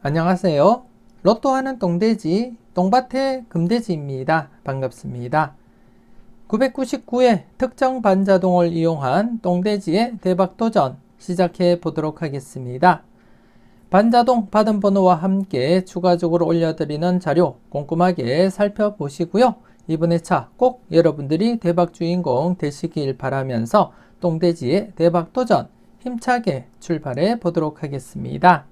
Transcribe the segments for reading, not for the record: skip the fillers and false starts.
안녕하세요. 로또 하는 똥돼지, 똥밭의 금돼지입니다. 반갑습니다. 999회 특정 반자동을 이용한 똥돼지의 대박도전 시작해 보도록 하겠습니다. 반자동 받은 번호와 함께 추가적으로 올려드리는 자료 꼼꼼하게 살펴보시고요. 이번 회차 꼭 여러분들이 대박 주인공 되시길 바라면서 똥돼지의 대박도전 힘차게 출발해 보도록 하겠습니다.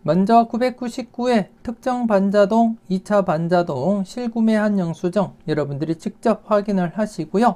먼저 999회 특정 반자동, 2차 반자동 실구매한 영수증 여러분들이 직접 확인을 하시고요.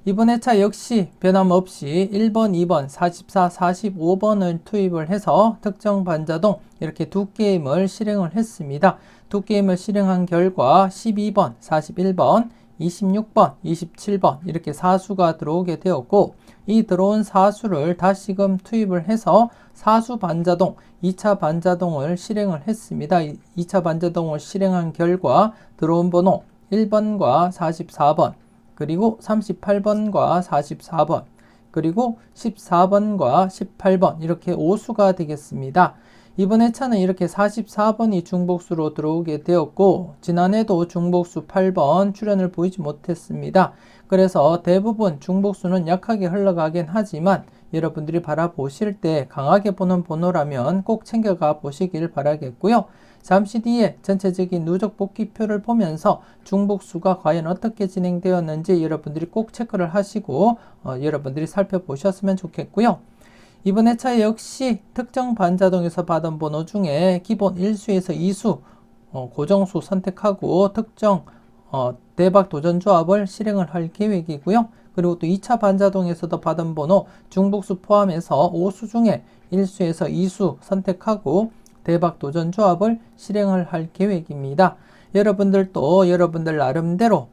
이번 회차 역시 변함없이 1번, 2번, 44, 45번을 투입을 해서 특정 반자동 이렇게 두 게임을 실행을 했습니다. 두 게임을 실행한 결과 12번, 41번, 26번, 27번 이렇게 사수가 들어오게 되었고 이 들어온 사수를 다시금 투입을 해서 사수 반자동, 2차 반자동을 실행을 했습니다. 2차 반자동을 실행한 결과 들어온 번호 1번과 44번 그리고 38번과 44번 그리고 14번과 18번 이렇게 오수가 되겠습니다. 이번 회차는 이렇게 44번이 중복수로 들어오게 되었고 지난해도 중복수 8번 출연을 보이지 못했습니다. 그래서 대부분 중복수는 약하게 흘러가긴 하지만 여러분들이 바라보실 때 강하게 보는 번호라면 꼭 챙겨가 보시길 바라겠고요. 잠시 뒤에 전체적인 누적 복귀표를 보면서 중복수가 과연 어떻게 진행되었는지 여러분들이 꼭 체크를 하시고 여러분들이 살펴보셨으면 좋겠고요. 이번 회차 역시 특정 반자동에서 받은 번호 중에 기본 1수에서 2수 고정수 선택하고 특정 대박 도전 조합을 실행을 할 계획이고요. 그리고 또 2차 반자동에서도 받은 번호 중복수 포함해서 5수 중에 1수에서 2수 선택하고 대박 도전 조합을 실행을 할 계획입니다. 여러분들도 여러분들 나름대로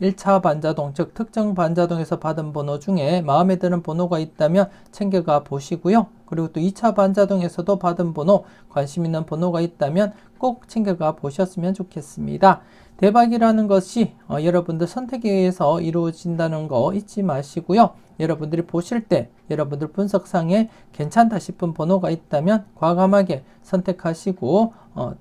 1차 반자동, 즉 특정 반자동에서 받은 번호 중에 마음에 드는 번호가 있다면 챙겨가 보시고요. 그리고 또 2차 반자동에서도 받은 번호, 관심 있는 번호가 있다면 꼭 챙겨가 보셨으면 좋겠습니다. 대박이라는 것이 여러분들 선택에 의해서 이루어진다는 거 잊지 마시고요. 여러분들이 보실 때 여러분들 분석상에 괜찮다 싶은 번호가 있다면 과감하게 선택하시고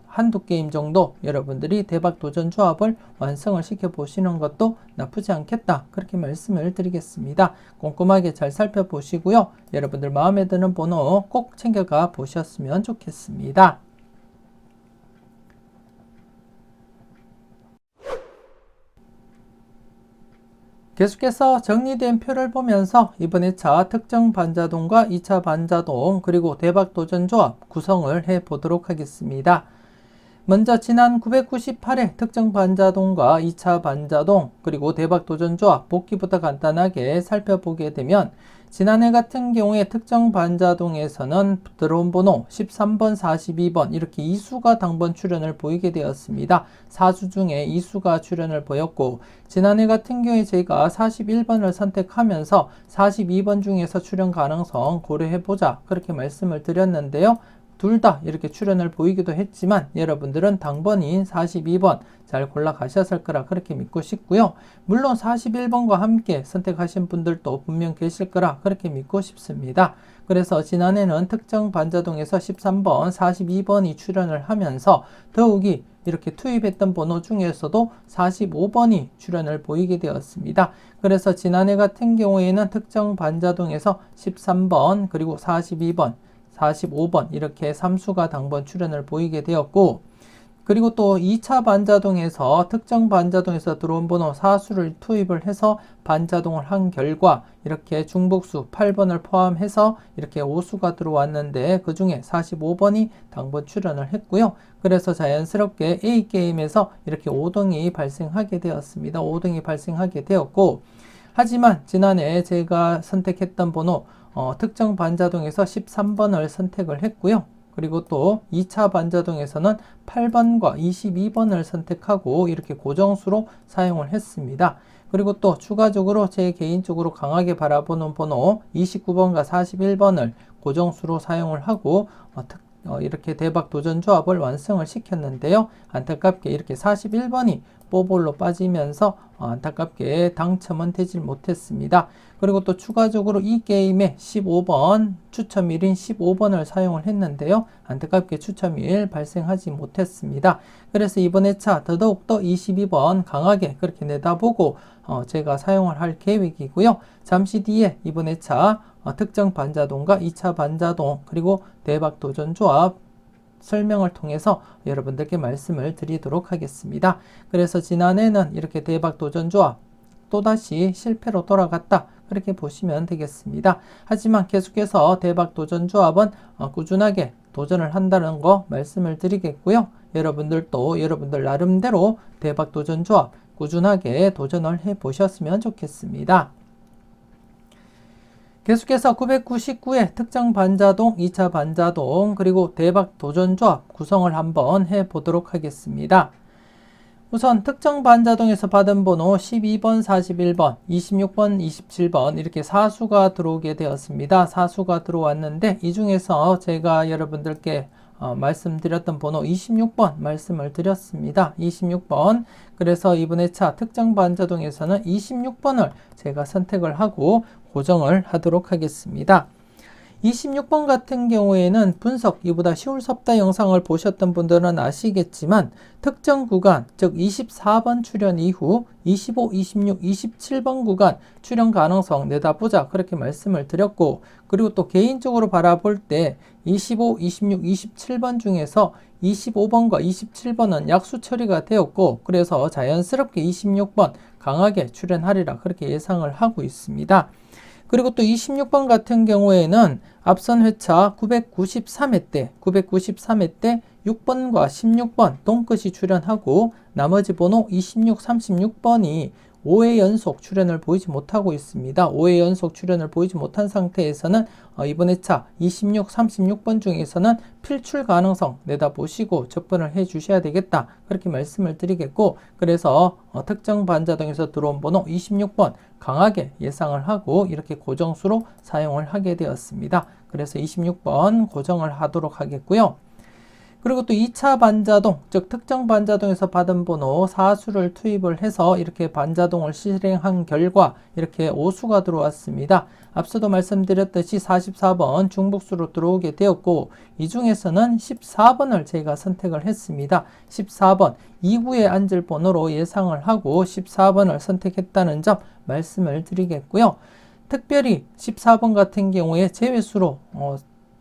한두 게임 정도 여러분들이 대박 도전 조합을 완성을 시켜 보시는 것도 나쁘지 않겠다 그렇게 말씀을 드리겠습니다. 꼼꼼하게 잘 살펴보시고요. 여러분들 마음에 드는 번호 꼭 챙겨가 보셨으면 좋겠습니다. 계속해서 정리된 표를 보면서 이번 회차 특정 반자동과 2차 반자동 그리고 대박 도전 조합 구성을 해 보도록 하겠습니다. 먼저 지난 998회 특정 반자동과 2차 반자동 그리고 대박 도전 조합 복귀부터 간단하게 살펴보게 되면 지난해 같은 경우에 특정 반자동에서는 들어온 번호 13번, 42번 이렇게 2수가 당번 출연을 보이게 되었습니다. 4수 중에 2수가 출연을 보였고 지난해 같은 경우에 저희가 41번을 선택하면서 42번 중에서 출연 가능성 고려해보자 그렇게 말씀을 드렸는데요. 둘 다 이렇게 출연을 보이기도 했지만 여러분들은 당번인 42번 잘 골라 가셨을 거라 그렇게 믿고 싶고요. 물론 41번과 함께 선택하신 분들도 분명 계실 거라 그렇게 믿고 싶습니다. 그래서 지난해는 특정 반자동에서 13번, 42번이 출연을 하면서 더욱이 이렇게 투입했던 번호 중에서도 45번이 출연을 보이게 되었습니다. 그래서 지난해 같은 경우에는 특정 반자동에서 13번 그리고 42번 45번 이렇게 3수가 당번 출연을 보이게 되었고 그리고 또 2차 반자동에서 특정 반자동에서 들어온 번호 4수를 투입을 해서 반자동을 한 결과 이렇게 중복수 8번을 포함해서 이렇게 5수가 들어왔는데 그 중에 45번이 당번 출연을 했고요. 그래서 자연스럽게 A게임에서 이렇게 5등이 발생하게 되었습니다. 5등이 발생하게 되었고 하지만 지난해 제가 선택했던 번호 특정 반자동에서 13번을 선택을 했고요. 그리고 또 2차 반자동에서는 8번과 22번을 선택하고 이렇게 고정수로 사용을 했습니다. 그리고 또 추가적으로 제 개인적으로 강하게 바라보는 번호 29번과 41번을 고정수로 사용을 하고 이렇게 대박 도전 조합을 완성을 시켰는데요. 안타깝게 이렇게 41번이 뽀볼로 빠지면서 안타깝게 당첨은 되질 못했습니다. 그리고 또 추가적으로 이 게임에 15번 추첨일인 15번을 사용을 했는데요. 안타깝게 추첨일 발생하지 못했습니다. 그래서 이번 회차 더더욱더 22번 강하게 그렇게 내다보고 제가 사용을 할 계획이고요. 잠시 뒤에 이번 회차 특정 반자동과 2차 반자동 그리고 대박 도전 조합 설명을 통해서 여러분들께 말씀을 드리도록 하겠습니다. 그래서 지난해는 이렇게 대박 도전 조합 또다시 실패로 돌아갔다 그렇게 보시면 되겠습니다. 하지만 계속해서 대박 도전 조합은 꾸준하게 도전을 한다는 거 말씀을 드리겠고요. 여러분들도 여러분들 나름대로 대박 도전 조합 꾸준하게 도전을 해 보셨으면 좋겠습니다. 계속해서 999회 특정 반자동, 2차 반자동, 그리고 대박 도전 조합 구성을 한번 해 보도록 하겠습니다. 우선 특정 반자동에서 받은 번호 12번, 41번, 26번, 27번 이렇게 사수가 들어오게 되었습니다. 사수가 들어왔는데 이 중에서 제가 여러분들께 말씀드렸던 번호 26번 말씀을 드렸습니다. 26번. 그래서 이번 회차 특정 반자동에서는 26번을 제가 선택을 하고 고정을 하도록 하겠습니다. 26번 같은 경우에는 분석 이보다 쉬울 섭다 영상을 보셨던 분들은 아시겠지만 특정 구간 즉 24번 출현 이후 25, 26, 27번 구간 출현 가능성 내다보자 그렇게 말씀을 드렸고 그리고 또 개인적으로 바라볼 때 25, 26, 27번 중에서 25번과 27번은 약수 처리가 되었고 그래서 자연스럽게 26번 강하게 출현하리라 그렇게 예상을 하고 있습니다. 그리고 또 26번 같은 경우에는 앞선 회차 993회 때 6번과 16번 동끝이 출현하고 나머지 번호 26, 36번이 5회 연속 출현을 보이지 못하고 있습니다. 5회 연속 출현을 보이지 못한 상태에서는 이번 회차 26, 36번 중에서는 필출 가능성 내다보시고 접근을 해 주셔야 되겠다. 그렇게 말씀을 드리겠고 그래서 특정 반자동에서 들어온 번호 26번 강하게 예상을 하고 이렇게 고정수로 사용을 하게 되었습니다. 그래서 26번 고정을 하도록 하겠고요. 그리고 또 2차 반자동, 즉 특정 반자동에서 받은 번호 4수를 투입을 해서 이렇게 반자동을 실행한 결과 이렇게 5수가 들어왔습니다. 앞서도 말씀드렸듯이 44번 중복수로 들어오게 되었고 이 중에서는 14번을 제가 선택을 했습니다. 14번 2구에 앉을 번호로 예상을 하고 14번을 선택했다는 점 말씀을 드리겠고요. 특별히 14번 같은 경우에 제외수로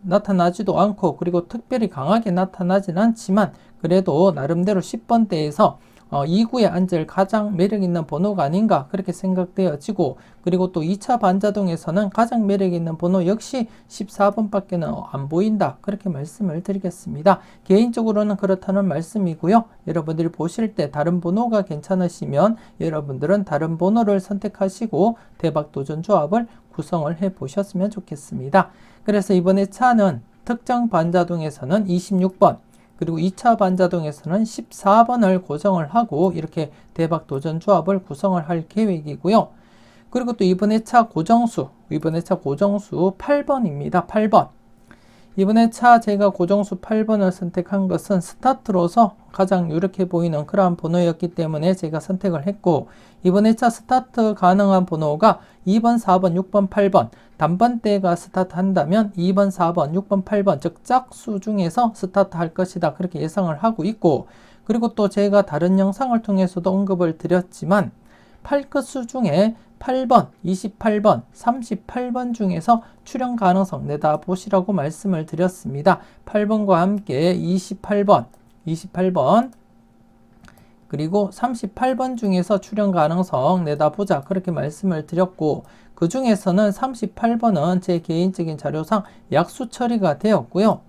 나타나지도 않고 그리고 특별히 강하게 나타나진 않지만 그래도 나름대로 10번대에서 2구에 앉을 가장 매력 있는 번호가 아닌가 그렇게 생각되어지고 그리고 또 2차 반자동에서는 가장 매력 있는 번호 역시 14번밖에는 안 보인다 그렇게 말씀을 드리겠습니다. 개인적으로는 그렇다는 말씀이고요. 여러분들이 보실 때 다른 번호가 괜찮으시면 여러분들은 다른 번호를 선택하시고 대박 도전 조합을 구성을 해 보셨으면 좋겠습니다. 그래서 이번에 차는 특정 반자동에서는 26번 그리고 2차 반자동에서는 14번을 고정을 하고 이렇게 대박 도전 조합을 구성을 할 계획이고요. 그리고 또 이번 회차 고정수 8번입니다. 8번. 이번 회차 제가 고정수 8번을 선택한 것은 스타트로서 가장 유력해 보이는 그러한 번호였기 때문에 제가 선택을 했고 이번 회차 스타트 가능한 번호가 2번, 4번, 6번, 8번 단번대가 스타트 한다면 2번, 4번, 6번, 8번 즉 짝수 중에서 스타트 할 것이다 그렇게 예상을 하고 있고 그리고 또 제가 다른 영상을 통해서도 언급을 드렸지만 8끝수 중에 8번, 28번, 38번 중에서 출현 가능성 내다보시라고 말씀을 드렸습니다. 8번과 함께 28번 그리고 38번 중에서 출현 가능성 내다보자 그렇게 말씀을 드렸고 그 중에서는 38번은 제 개인적인 자료상 약수 처리가 되었고요.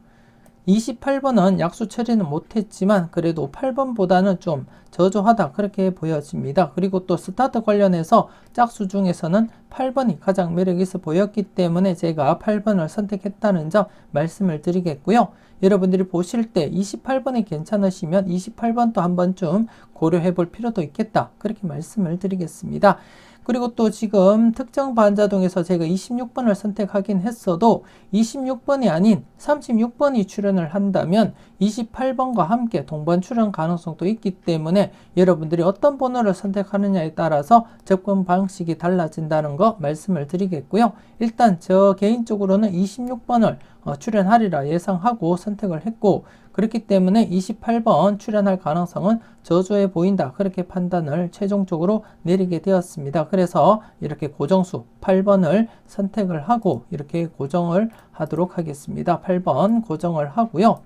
28번은 약수 처리는 못했지만 그래도 8번보다는 좀 저조하다 그렇게 보여집니다. 그리고 또 스타트 관련해서 짝수 중에서는 8번이 가장 매력 있어 보였기 때문에 제가 8번을 선택했다는 점 말씀을 드리겠고요. 여러분들이 보실 때 28번이 괜찮으시면 28번도 한 번쯤 고려해 볼 필요도 있겠다 그렇게 말씀을 드리겠습니다. 그리고 또 지금 특정 반자동에서 제가 26번을 선택하긴 했어도 26번이 아닌 36번이 출연을 한다면 28번과 함께 동반 출연 가능성도 있기 때문에 여러분들이 어떤 번호를 선택하느냐에 따라서 접근 방식이 달라진다는 거 말씀을 드리겠고요. 일단 저 개인적으로는 26번을 출연하리라 예상하고 선택을 했고, 그렇기 때문에 28번 출연할 가능성은 저조해 보인다, 그렇게 판단을 최종적으로 내리게 되었습니다. 그래서 이렇게 고정수 8번을 선택을 하고 이렇게 고정을 하도록 하겠습니다. 8번 고정을 하고요.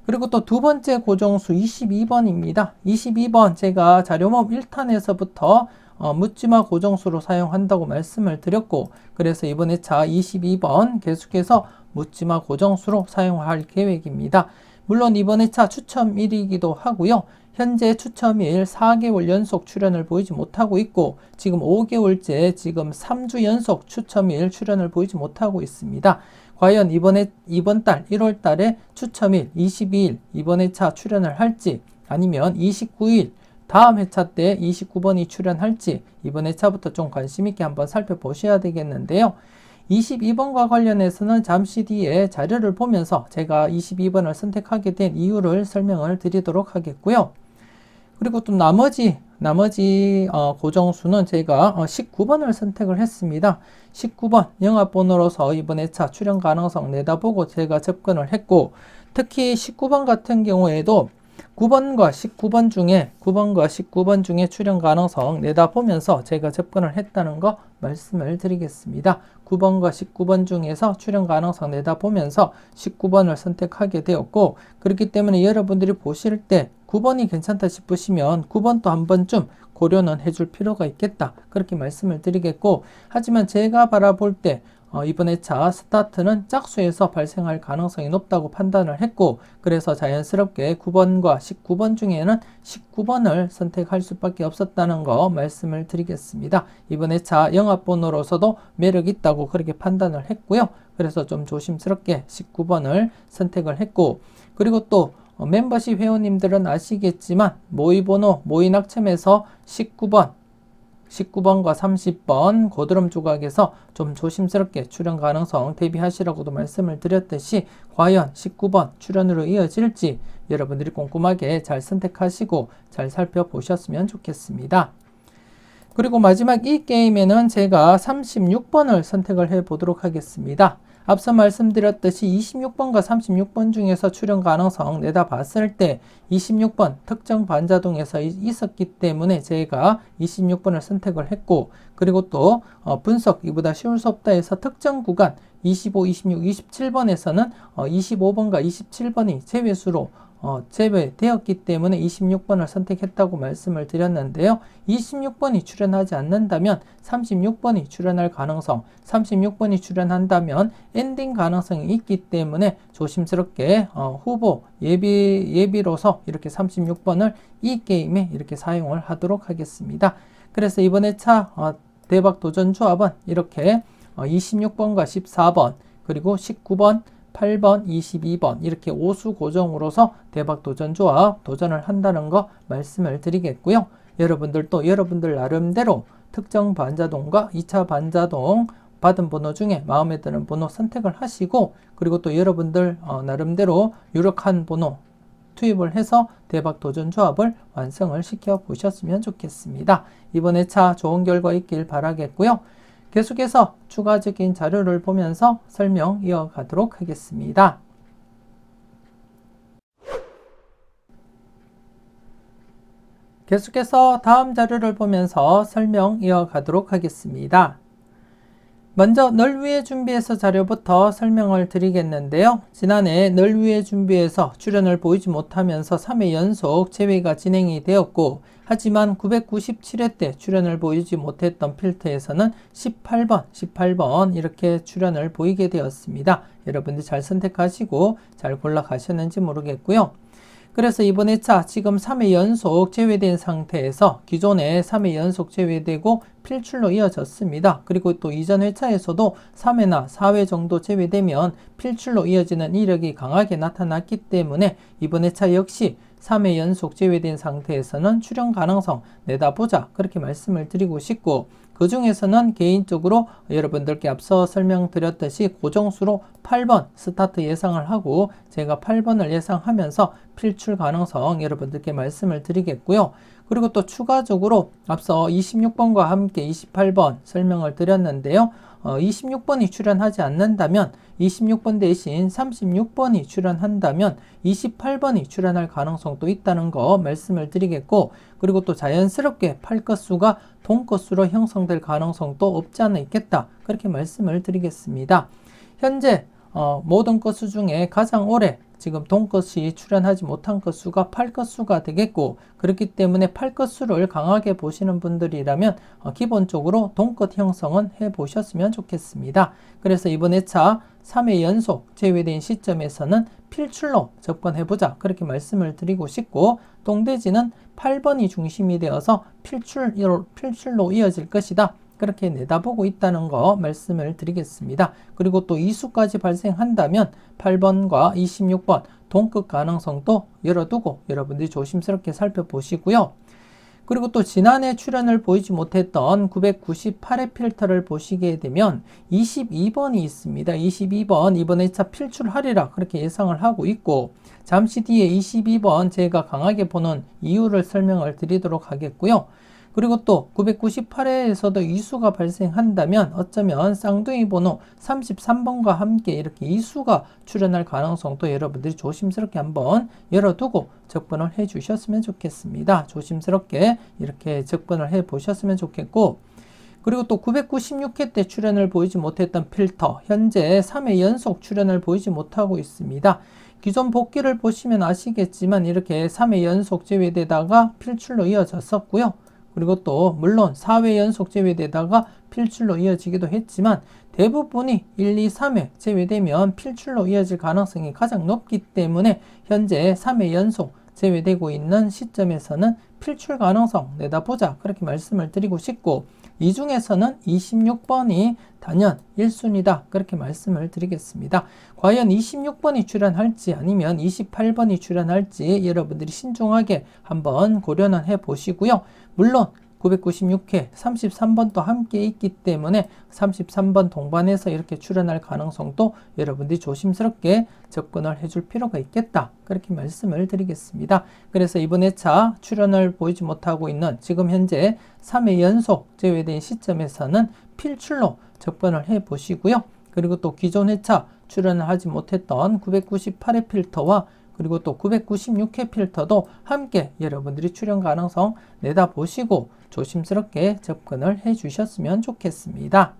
그리고 또 두 번째 고정수 22번입니다. 22번 제가 자료모음 1탄에서부터 묻지마 고정수로 사용한다고 말씀을 드렸고, 그래서 이번 회차 22번 계속해서 묻지마 고정수로 사용할 계획입니다. 물론 이번 회차 추첨일이기도 하고요. 현재 추첨일 4개월 연속 출연을 보이지 못하고 있고, 지금 5개월째 지금 3주 연속 추첨일 출연을 보이지 못하고 있습니다. 과연 이번 달 1월 달에 추첨일 22일 이번 회차 출연을 할지, 아니면 29일 다음 회차 때 29번이 출연할지 이번 회차부터 좀 관심 있게 한번 살펴보셔야 되겠는데요. 22번과 관련해서는 잠시 뒤에 자료를 보면서 제가 22번을 선택하게 된 이유를 설명을 드리도록 하겠고요. 그리고 또 나머지 고정수는 제가 19번을 선택을 했습니다. 19번 영합번호로서 이번 회차 출연 가능성 내다보고 제가 접근을 했고, 특히 19번 같은 경우에도 9번과 19번 중에 출연 가능성 내다보면서 제가 접근을 했다는 거 말씀을 드리겠습니다. 9번과 19번 중에서 출연 가능성 내다보면서 19번을 선택하게 되었고, 그렇기 때문에 여러분들이 보실 때 9번이 괜찮다 싶으시면 9번도 한 번쯤 고려는 해줄 필요가 있겠다, 그렇게 말씀을 드리겠고, 하지만 제가 바라볼 때 이번 회차 스타트는 짝수에서 발생할 가능성이 높다고 판단을 했고, 그래서 자연스럽게 9번과 19번 중에는 19번을 선택할 수밖에 없었다는 거 말씀을 드리겠습니다. 이번 회차 영합번호로서도 매력 있다고 그렇게 판단을 했고요. 그래서 좀 조심스럽게 19번을 선택을 했고, 그리고 또 멤버십 회원님들은 아시겠지만 모의번호 모의낙첨에서 19번과 30번 고드름 조각에서 좀 조심스럽게 출연 가능성 대비하시라고도 말씀을 드렸듯이, 과연 19번 출연으로 이어질지 여러분들이 꼼꼼하게 잘 선택하시고 잘 살펴보셨으면 좋겠습니다. 그리고 마지막 이 게임에는 제가 36번을 선택을 해 보도록 하겠습니다. 앞서 말씀드렸듯이 26번과 36번 중에서 출연 가능성 내다봤을 때 26번 특정 반자동에서 있었기 때문에 제가 26번을 선택을 했고, 그리고 또 분석 이보다 쉬울 수 없다 해서 특정 구간 25, 26, 27번에서는 25번과 27번이 제외수로 제외되었기 때문에 26번을 선택했다고 말씀을 드렸는데요. 26번이 출연하지 않는다면 36번이 출연할 가능성, 36번이 출연한다면 엔딩 가능성이 있기 때문에 조심스럽게 후보 예비로서 이렇게 36번을 이 게임에 이렇게 사용을 하도록 하겠습니다. 그래서 이번 회차 대박 도전 조합은 이렇게 26번과 14번 그리고 19번 8번, 22번 이렇게 5수 고정으로서 대박 도전 조합 도전을 한다는 거 말씀을 드리겠고요. 여러분들도 여러분들 나름대로 특정 반자동과 2차 반자동 받은 번호 중에 마음에 드는 번호 선택을 하시고, 그리고 또 여러분들 나름대로 유력한 번호 투입을 해서 대박 도전 조합을 완성을 시켜 보셨으면 좋겠습니다. 이번 회차 좋은 결과 있길 바라겠고요. 계속해서 추가적인 자료를 보면서 설명 이어가도록 하겠습니다. 계속해서 다음 자료를 보면서 설명 이어가도록 하겠습니다. 먼저 널 위해 준비해서 자료부터 설명을 드리겠는데요. 지난해 널 위해 준비해서 출연을 보이지 못하면서 3회 연속 재회가 진행이 되었고, 하지만 997회 때 출연을 보이지 못했던 필드에서는 18번 이렇게 출연을 보이게 되었습니다. 여러분들 잘 선택하시고 잘 골라가셨는지 모르겠고요. 그래서 이번 회차 지금 3회 연속 제외된 상태에서 기존에 3회 연속 제외되고 필출로 이어졌습니다. 그리고 또 이전 회차에서도 3회나 4회 정도 제외되면 필출로 이어지는 이력이 강하게 나타났기 때문에 이번 회차 역시 3회 연속 제외된 상태에서는 출연 가능성 내다보자 그렇게 말씀을 드리고 싶고, 그 중에서는 개인적으로 여러분들께 앞서 설명드렸듯이 고정수로 8번 스타트 예상을 하고 제가 8번을 예상하면서 필출 가능성 여러분들께 말씀을 드리겠고요. 그리고 또 추가적으로 앞서 26번과 함께 28번 설명을 드렸는데요. 26번이 출연하지 않는다면 26번 대신 36번이 출연한다면 28번이 출연할 가능성도 있다는 거 말씀을 드리겠고, 그리고 또 자연스럽게 팔것수가 동것수로 형성될 가능성도 없지 않아 있겠다 그렇게 말씀을 드리겠습니다. 현재 모든 것수 중에 가장 오래 지금 동것이 출연하지 못한 것수가 팔것수가 되겠고, 그렇기 때문에 팔것수를 강하게 보시는 분들이라면 기본적으로 동것 형성은 해보셨으면 좋겠습니다. 그래서 이번 회차 3회 연속 제외된 시점에서는 필출로 접근해보자 그렇게 말씀을 드리고 싶고, 동대지는 8번이 중심이 되어서 필출로 이어질 것이다 그렇게 내다보고 있다는 거 말씀을 드리겠습니다. 그리고 또 이수까지 발생한다면 8번과 26번 동급 가능성도 열어두고 여러분들이 조심스럽게 살펴보시고요. 그리고 또 지난해 출연을 보이지 못했던 998회 필터를 보시게 되면 22번이 있습니다. 22번 이번 회차 필출하리라 그렇게 예상을 하고 있고, 잠시 뒤에 22번 제가 강하게 보는 이유를 설명을 드리도록 하겠고요. 그리고 또 998회에서도 이수가 발생한다면 어쩌면 쌍둥이 번호 33번과 함께 이렇게 이수가 출현할 가능성도 여러분들이 조심스럽게 한번 열어두고 접근을 해 주셨으면 좋겠습니다. 조심스럽게 이렇게 접근을 해 보셨으면 좋겠고, 그리고 또 996회 때 출연을 보이지 못했던 필터 현재 3회 연속 출연을 보이지 못하고 있습니다. 기존 복귀를 보시면 아시겠지만 이렇게 3회 연속 제외되다가 필출로 이어졌었고요. 그리고 또 물론 4회 연속 제외되다가 필출로 이어지기도 했지만 대부분이 1, 2, 3회 제외되면 필출로 이어질 가능성이 가장 높기 때문에 현재 3회 연속 제외되고 있는 시점에서는 필출 가능성 내다보자 그렇게 말씀을 드리고 싶고, 이 중에서는 26번이 단연 1순위다 그렇게 말씀을 드리겠습니다. 과연 26번이 출연할지 아니면 28번이 출연할지 여러분들이 신중하게 한번 고려는 해 보시고요. 물론 996회 33번도 함께 있기 때문에 33번 동반해서 이렇게 출연할 가능성도 여러분들이 조심스럽게 접근을 해줄 필요가 있겠다 그렇게 말씀을 드리겠습니다. 그래서 이번 회차 출연을 보이지 못하고 있는 지금 현재 3회 연속 제외된 시점에서는 필출로 접근을 해 보시고요. 그리고 또 기존 회차 출연을 하지 못했던 998회 필터와 그리고 또 996회 필터도 함께 여러분들이 출연 가능성 내다보시고 조심스럽게 접근을 해 주셨으면 좋겠습니다.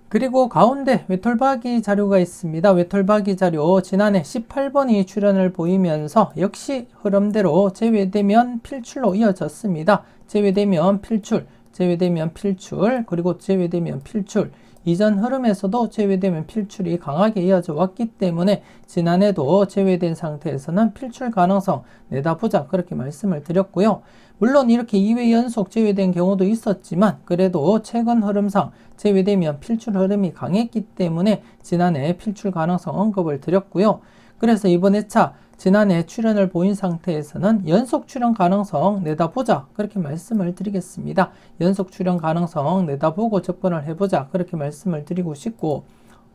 그리고 가운데 외톨박이 자료가 있습니다. 외톨박이 자료 지난해 18번이 출연을 보이면서 역시 흐름대로 제외되면 필출로 이어졌습니다. 제외되면 필출, 제외되면 필출, 그리고 제외되면 필출. 이전 흐름에서도 제외되면 필출이 강하게 이어져 왔기 때문에 지난해도 제외된 상태에서는 필출 가능성 내다보자 그렇게 말씀을 드렸고요. 물론 이렇게 2회 연속 제외된 경우도 있었지만 그래도 최근 흐름상 제외되면 필출 흐름이 강했기 때문에 지난해 필출 가능성 언급을 드렸고요. 그래서 이번 회차 지난해 출연을 보인 상태에서는 연속 출연 가능성 내다보자 그렇게 말씀을 드리겠습니다. 연속 출연 가능성 내다보고 접근을 해보자 그렇게 말씀을 드리고 싶고,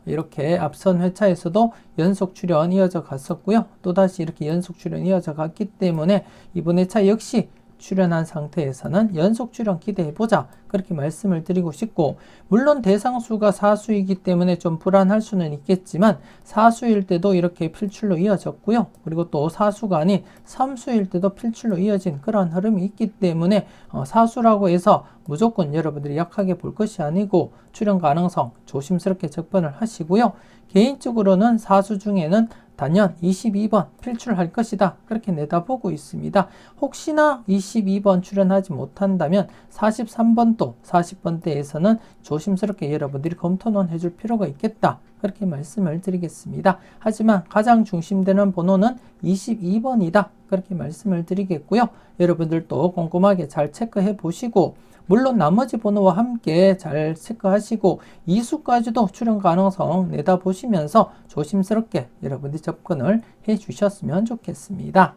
이렇게 앞선 회차에서도 연속 출연 이어져 갔었고요. 또다시 이렇게 연속 출연 이어져 갔기 때문에 이번 회차 역시 출연한 상태에서는 연속 출연 기대해보자 그렇게 말씀을 드리고 싶고, 물론 대상수가 4수이기 때문에 좀 불안할 수는 있겠지만 4수일 때도 이렇게 필출로 이어졌고요. 그리고 또 4수가 아닌 3수일 때도 필출로 이어진 그런 흐름이 있기 때문에 4수라고 해서 무조건 여러분들이 약하게 볼 것이 아니고 출연 가능성 조심스럽게 접근을 하시고요. 개인적으로는 4수 중에는 단연 22번 필출할 것이다 그렇게 내다보고 있습니다. 혹시나 22번 출연하지 못한다면 43번도 40번대에서는 조심스럽게 여러분들이 검토는 해줄 필요가 있겠다 그렇게 말씀을 드리겠습니다. 하지만 가장 중심되는 번호는 22번이다 그렇게 말씀을 드리겠고요. 여러분들도 꼼꼼하게 잘 체크해 보시고 물론 나머지 번호와 함께 잘 체크하시고 이수까지도 출현 가능성 내다보시면서 조심스럽게 여러분들이 접근을 해 주셨으면 좋겠습니다.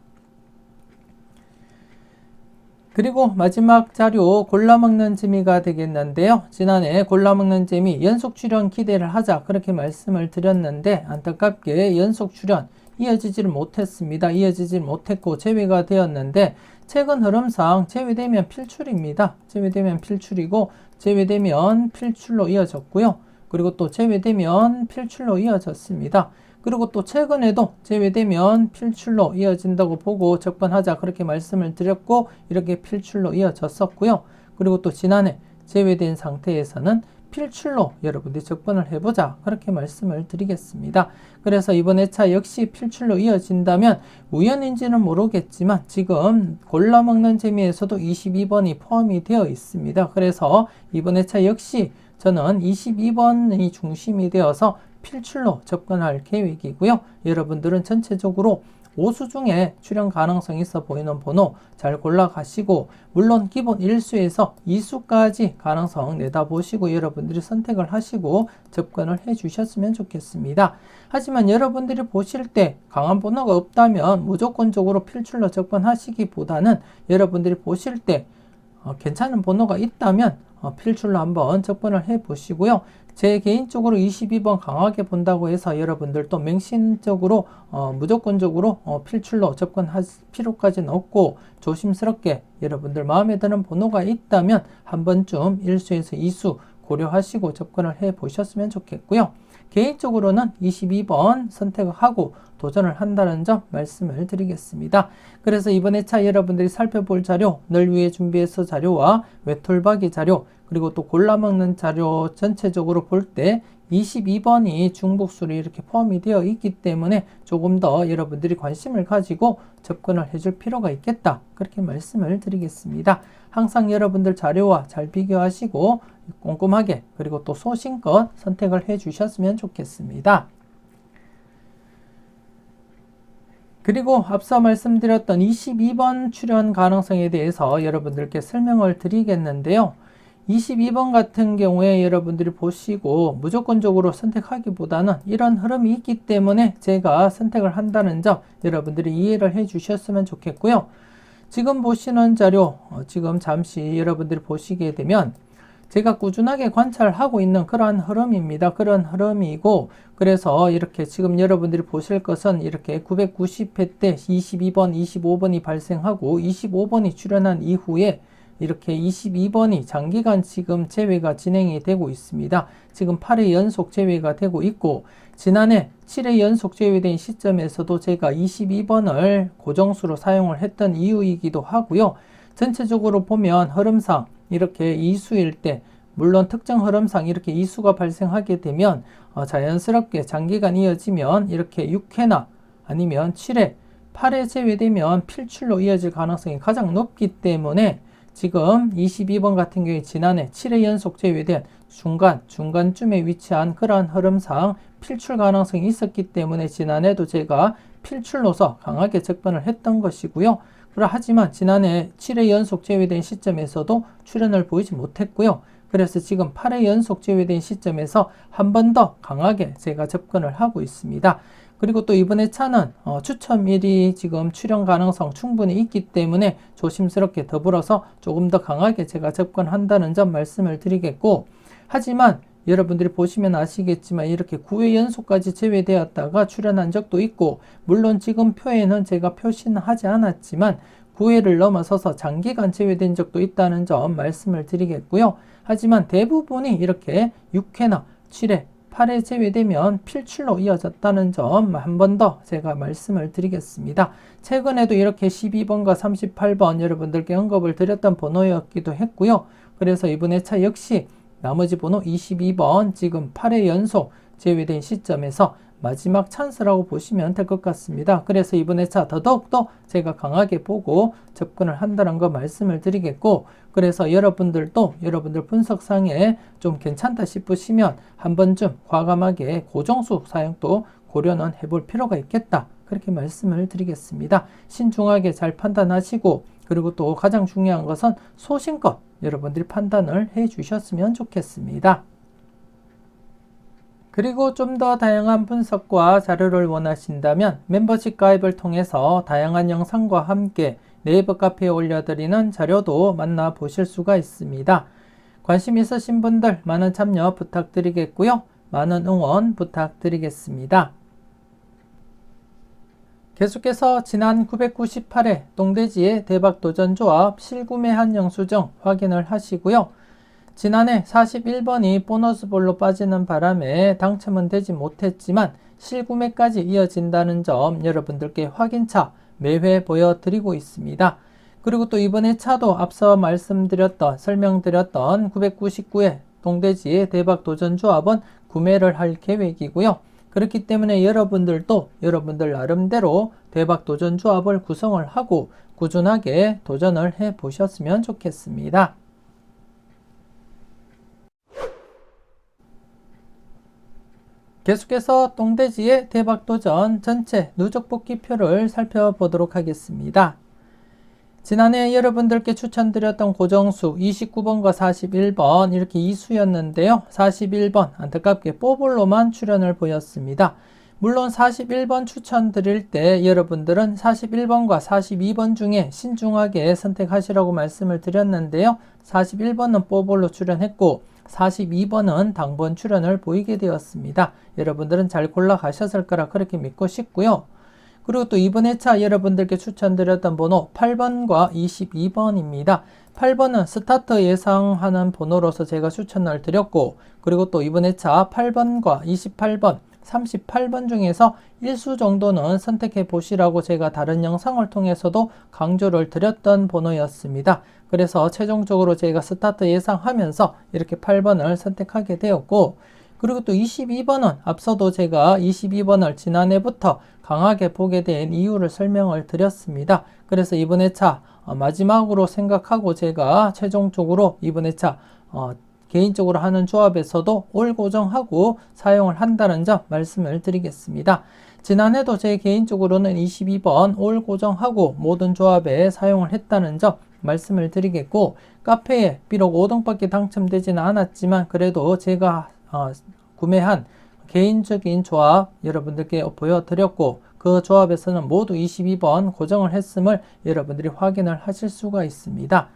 그리고 마지막 자료 골라먹는 재미가 되겠는데요. 지난해 골라먹는 재미 연속 출연 기대를 하자 그렇게 말씀을 드렸는데 안타깝게 연속 출연 이어지지를 못했습니다. 이어지지 못했고 제외가 되었는데 최근 흐름상 제외되면 필출입니다. 제외되면 필출이고 제외되면 필출로 이어졌고요. 그리고 또 제외되면 필출로 이어졌습니다. 그리고 또 최근에도 제외되면 필출로 이어진다고 보고 접근하자 그렇게 말씀을 드렸고 이렇게 필출로 이어졌었고요. 그리고 또 지난해 제외된 상태에서는 필출로 여러분들이 접근을 해보자 그렇게 말씀을 드리겠습니다. 그래서 이번 회차 역시 필출로 이어진다면 우연인지는 모르겠지만 지금 골라먹는 재미에서도 22번이 포함이 되어 있습니다. 그래서 이번 회차 역시 저는 22번이 중심이 되어서 필출로 접근할 계획이고요. 여러분들은 전체적으로 5수 중에 출현 가능성이 있어 보이는 번호 잘 골라 가시고 물론 기본 1수에서 2수까지 가능성 내다보시고 여러분들이 선택을 하시고 접근을 해 주셨으면 좋겠습니다. 하지만 여러분들이 보실 때 강한 번호가 없다면 무조건적으로 필출로 접근하시기보다는 여러분들이 보실 때 괜찮은 번호가 있다면 필출로 한번 접근을 해 보시고요. 제 개인적으로 22번 강하게 본다고 해서 여러분들도 맹신적으로 무조건적으로 필출로 접근할 필요까지는 없고 조심스럽게 여러분들 마음에 드는 번호가 있다면 한 번쯤 1수에서 2수 고려하시고 접근을 해 보셨으면 좋겠고요. 개인적으로는 22번 선택을 하고 도전을 한다는 점 말씀을 드리겠습니다. 그래서 이번 회차 여러분들이 살펴볼 자료, 늘 위해 준비해서 자료와 외톨박이 자료, 그리고 또 골라먹는 자료 전체적으로 볼 때 22번이 중복수로 이렇게 포함이 되어 있기 때문에 조금 더 여러분들이 관심을 가지고 접근을 해줄 필요가 있겠다. 그렇게 말씀을 드리겠습니다. 항상 여러분들 자료와 잘 비교하시고 꼼꼼하게 그리고 또 소신껏 선택을 해 주셨으면 좋겠습니다. 그리고 앞서 말씀드렸던 22번 출현 가능성에 대해서 여러분들께 설명을 드리겠는데요. 22번 같은 경우에 여러분들이 보시고 무조건적으로 선택하기보다는 이런 흐름이 있기 때문에 제가 선택을 한다는 점 여러분들이 이해를 해 주셨으면 좋겠고요. 지금 보시는 자료 지금 잠시 여러분들이 보시게 되면 제가 꾸준하게 관찰하고 있는 그러한 흐름입니다. 그런 흐름이고 그래서 이렇게 지금 여러분들이 보실 것은 이렇게 990회 때 22번, 25번이 발생하고 25번이 출현한 이후에 이렇게 22번이 장기간 지금 제외가 진행이 되고 있습니다. 지금 8회 연속 제외가 되고 있고 지난해 7회 연속 제외된 시점에서도 제가 22번을 고정수로 사용을 했던 이유이기도 하고요. 전체적으로 보면 흐름상 이렇게 이수일 때 물론 특정 흐름상 이렇게 이수가 발생하게 되면 자연스럽게 장기간 이어지면 이렇게 6회나 아니면 7회, 8회 제외되면 필출로 이어질 가능성이 가장 높기 때문에 지금 22번 같은 경우에 지난해 7회 연속 제외된 중간쯤에 위치한 그러한 흐름상 필출 가능성이 있었기 때문에 지난해도 제가 필출로서 강하게 접근을 했던 것이고요. 하지만 지난해 7회 연속 제외된 시점에서도 출현을 보이지 못했고요. 그래서 지금 8회 연속 제외된 시점에서 한 번 더 강하게 제가 접근을 하고 있습니다. 그리고 또 이번에 차는 추첨일이 지금 출현 가능성 충분히 있기 때문에 조심스럽게 더불어서 조금 더 강하게 제가 접근한다는 점 말씀을 드리겠고 하지만 여러분들이 보시면 아시겠지만 이렇게 9회 연속까지 제외되었다가 출현한 적도 있고 물론 지금 표에는 제가 표시는 하지 않았지만 9회를 넘어서서 장기간 제외된 적도 있다는 점 말씀을 드리겠고요. 하지만 대부분이 이렇게 6회나 7회 8회 제외되면 필출로 이어졌다는 점 한 번 더 제가 말씀을 드리겠습니다. 최근에도 이렇게 12번과 38번 여러분들께 언급을 드렸던 번호였기도 했고요. 그래서 이번 회차 역시 나머지 번호 22번 지금 8회 연속 제외된 시점에서 마지막 찬스라고 보시면 될 것 같습니다. 그래서 이번 회차 더더욱더 제가 강하게 보고 접근을 한다는 거 말씀을 드리겠고 그래서 여러분들도 여러분들 분석상에 좀 괜찮다 싶으시면 한 번쯤 과감하게 고정수 사용도 고려는 해볼 필요가 있겠다. 그렇게 말씀을 드리겠습니다. 신중하게 잘 판단하시고, 그리고 또 가장 중요한 것은 소신껏 여러분들이 판단을 해 주셨으면 좋겠습니다. 그리고 좀 더 다양한 분석과 자료를 원하신다면 멤버십 가입을 통해서 다양한 영상과 함께 네이버 카페에 올려드리는 자료도 만나보실 수가 있습니다. 관심 있으신 분들 많은 참여 부탁드리겠고요. 많은 응원 부탁드리겠습니다. 계속해서 지난 998회 똥돼지의 대박도전조합 실구매한 영수증 확인을 하시고요. 지난해 41번이 보너스볼로 빠지는 바람에 당첨은 되지 못했지만 실구매까지 이어진다는 점 여러분들께 확인차 매회 보여드리고 있습니다. 그리고 또 이번에 차도 앞서 설명드렸던 999회 똥돼지의 대박도전조합은 구매를 할 계획이고요. 그렇기 때문에 여러분들도 여러분들 나름대로 대박도전조합을 구성을 하고 꾸준하게 도전을 해 보셨으면 좋겠습니다. 계속해서 똥돼지의 대박도전 전체 누적 복귀표를 살펴보도록 하겠습니다. 지난해 여러분들께 추천드렸던 고정수 29번과 41번 이렇게 2수였는데요. 41번 안타깝게 뽀볼로만 출연을 보였습니다. 물론 41번 추천드릴 때 여러분들은 41번과 42번 중에 신중하게 선택하시라고 말씀을 드렸는데요. 41번은 뽀볼로 출연했고 42번은 당번 출연을 보이게 되었습니다. 여러분들은 잘 골라 가셨을 거라 그렇게 믿고 싶고요. 그리고 또 이번 회차 여러분들께 추천드렸던 번호 8번과 22번입니다. 8번은 스타트 예상하는 번호로서 제가 추천을 드렸고, 그리고 또 이번 회차 8번과 28번, 38번 중에서 1수 정도는 선택해 보시라고 제가 다른 영상을 통해서도 강조를 드렸던 번호였습니다. 그래서 최종적으로 제가 스타트 예상하면서 이렇게 8번을 선택하게 되었고, 그리고 또 22번은 앞서도 제가 22번을 지난해부터 강하게 보게 된 이유를 설명을 드렸습니다. 그래서 이번 회차 마지막으로 생각하고 제가 최종적으로 이번 회차 개인적으로 하는 조합에서도 올 고정하고 사용을 한다는 점 말씀을 드리겠습니다. 지난해도 제 개인적으로는 22번 올 고정하고 모든 조합에 사용을 했다는 점 말씀을 드리겠고, 카페에 비록 5등밖에 당첨되지는 않았지만 그래도 제가 구매한 개인적인 조합 여러분들께 보여드렸고, 그 조합에서는 모두 22번 고정을 했음을 여러분들이 확인을 하실 수가 있습니다.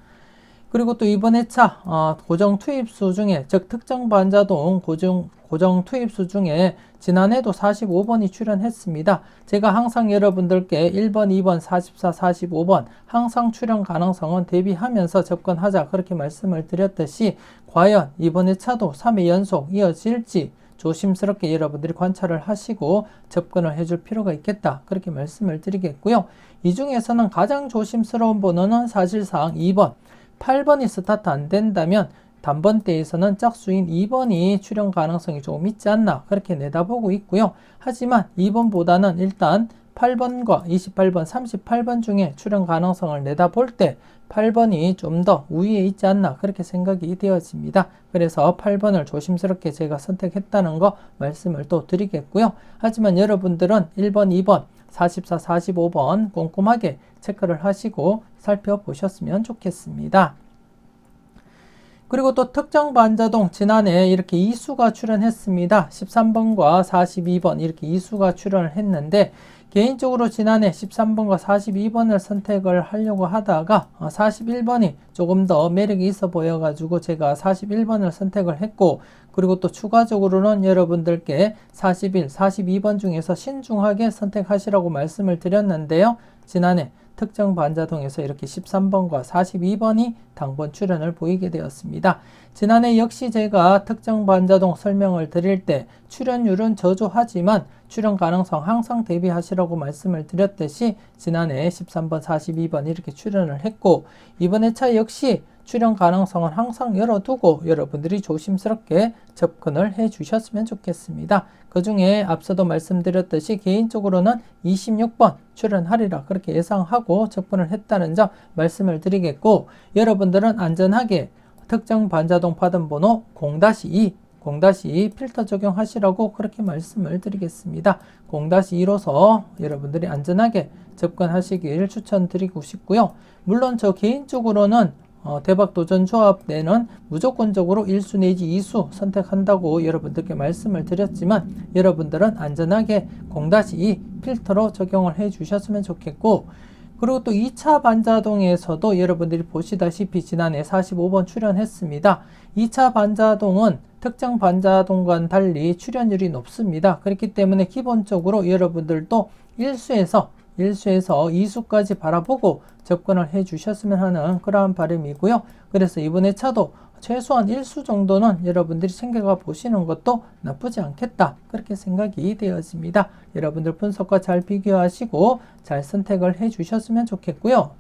그리고 또 이번 회차 고정 투입수 중에, 즉 특정 반자동 고정 투입수 중에 지난해도 45번이 출연했습니다. 제가 항상 여러분들께 1번, 2번, 44, 45번 항상 출연 가능성은 대비하면서 접근하자 그렇게 말씀을 드렸듯이, 과연 이번 회차도 3회 연속 이어질지 조심스럽게 여러분들이 관찰을 하시고 접근을 해줄 필요가 있겠다 그렇게 말씀을 드리겠고요. 이 중에서는 가장 조심스러운 번호는 사실상 2번, 8번이 스타트 안 된다면 단번대에서는 짝수인 2번이 출연 가능성이 조금 있지 않나 그렇게 내다보고 있고요. 하지만 2번보다는 일단 8번과 28번, 38번 중에 출연 가능성을 내다볼 때 8번이 좀 더 우위에 있지 않나 그렇게 생각이 되어집니다. 그래서 8번을 조심스럽게 제가 선택했다는 거 말씀을 또 드리겠고요. 하지만 여러분들은 1번, 2번, 44, 45번 꼼꼼하게 체크를 하시고 살펴보셨으면 좋겠습니다. 그리고 또 특정 반자동 지난해 이렇게 2수가 출연했습니다. 13번과 42번 이렇게 2수가 출연을 했는데, 개인적으로 지난해 13번과 42번을 선택을 하려고 하다가 41번이 조금 더 매력이 있어 보여가지고 제가 41번을 선택을 했고, 그리고 또 추가적으로는 여러분들께 41, 42번 중에서 신중하게 선택하시라고 말씀을 드렸는데요. 지난해 특정 반자동에서 이렇게 13번과 42번이 당번 출연을 보이게 되었습니다. 지난해 역시 제가 특정 반자동 설명을 드릴 때 출연율은 저조하지만 출연 가능성 항상 대비하시라고 말씀을 드렸듯이 지난해 13번, 42번 이렇게 출연을 했고, 이번 회차 역시 출연 가능성은 항상 열어두고 여러분들이 조심스럽게 접근을 해 주셨으면 좋겠습니다. 그 중에 앞서도 말씀드렸듯이 개인적으로는 26번 출연하리라 그렇게 예상하고 접근을 했다는 점 말씀을 드리겠고, 여러분들은 안전하게 특정 반자동 파든 번호 0-2, 0-2 필터 적용하시라고 그렇게 말씀을 드리겠습니다. 0-2로서 여러분들이 안전하게 접근하시길 추천드리고 싶고요. 물론 저 개인적으로는 대박도전 조합 때는 무조건적으로 1수 내지 2수 선택한다고 여러분들께 말씀을 드렸지만 여러분들은 안전하게 0-2 필터로 적용을 해 주셨으면 좋겠고, 그리고 또 2차 반자동에서도 여러분들이 보시다시피 지난해 45번 출연했습니다. 2차 반자동은 특정 반자동과는 달리 출연율이 높습니다. 그렇기 때문에 기본적으로 여러분들도 1수에서 2수까지 바라보고 접근을 해 주셨으면 하는 그러한 바람이고요. 그래서 이번에 차도 최소한 1수 정도는 여러분들이 챙겨가 보시는 것도 나쁘지 않겠다, 그렇게 생각이 되어집니다. 여러분들 분석과 잘 비교하시고 잘 선택을 해 주셨으면 좋겠고요.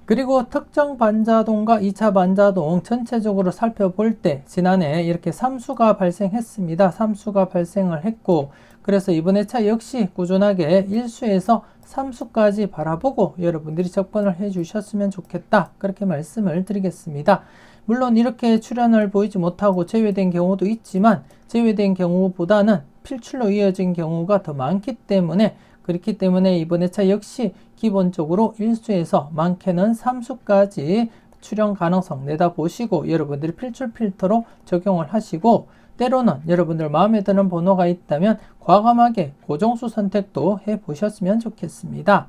그리고 특정 반자동과 2차 반자동 전체적으로 살펴볼 때 지난해 이렇게 3수가 발생했습니다. 3수가 발생을 했고, 그래서 이번에 차 역시 꾸준하게 1수에서 3수까지 바라보고 여러분들이 접근을 해 주셨으면 좋겠다, 그렇게 말씀을 드리겠습니다. 물론 이렇게 출현을 보이지 못하고 제외된 경우도 있지만 제외된 경우보다는 필출로 이어진 경우가 더 많기 때문에, 그렇기 때문에 이번에 차 역시 기본적으로 1수에서 많게는 3수까지 출현 가능성 내다보시고 여러분들이 필출 필터로 적용을 하시고, 때로는 여러분들 마음에 드는 번호가 있다면 과감하게 고정수 선택도 해 보셨으면 좋겠습니다.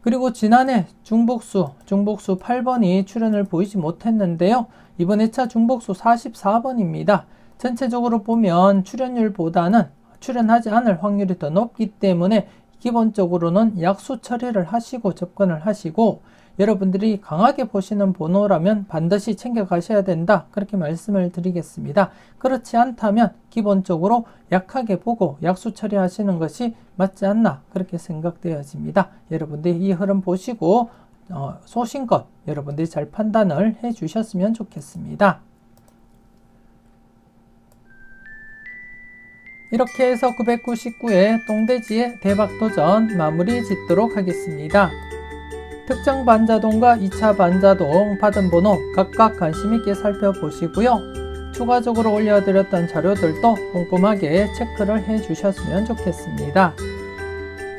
그리고 지난해 중복수 8번이 출현을 보이지 못했는데요. 이번에 차 중복수 44번입니다. 전체적으로 보면 출현율보다는 출현하지 않을 확률이 더 높기 때문에 기본적으로는 약수 처리를 하시고 접근을 하시고, 여러분들이 강하게 보시는 번호라면 반드시 챙겨 가셔야 된다, 그렇게 말씀을 드리겠습니다. 그렇지 않다면 기본적으로 약하게 보고 약수 처리하시는 것이 맞지 않나, 그렇게 생각되어집니다. 여러분들이 이 흐름 보시고 소신껏 여러분들이 잘 판단을 해 주셨으면 좋겠습니다. 이렇게 해서 999회 똥돼지의 대박도전 마무리 짓도록 하겠습니다. 특정 반자동과 2차 반자동 받은 번호 각각 관심 있게 살펴보시고요. 추가적으로 올려드렸던 자료들도 꼼꼼하게 체크를 해 주셨으면 좋겠습니다.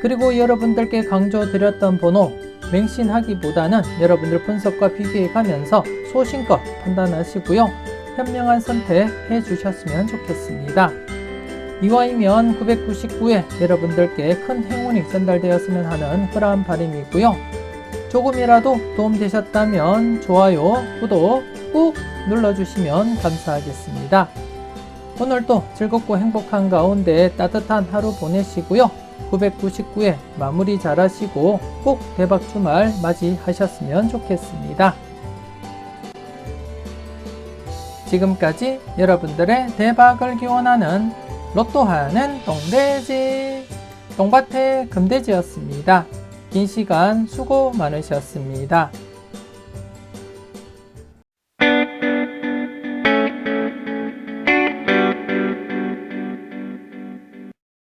그리고 여러분들께 강조드렸던 번호 맹신하기보다는 여러분들 분석과 비교해 가면서 소신껏 판단하시고요. 현명한 선택 해 주셨으면 좋겠습니다. 이와이면 999회 여러분들께 큰 행운이 전달되었으면 하는 그러한 바람이고요. 조금이라도 도움되셨다면 좋아요, 구독 꾹 눌러주시면 감사하겠습니다. 오늘도 즐겁고 행복한 가운데 따뜻한 하루 보내시고요. 999회 마무리 잘하시고 꼭 대박 주말 맞이하셨으면 좋겠습니다. 지금까지 여러분들의 대박을 기원하는 로또하는 똥돼지 똥밭의 금돼지였습니다. 긴 시간 수고 많으셨습니다.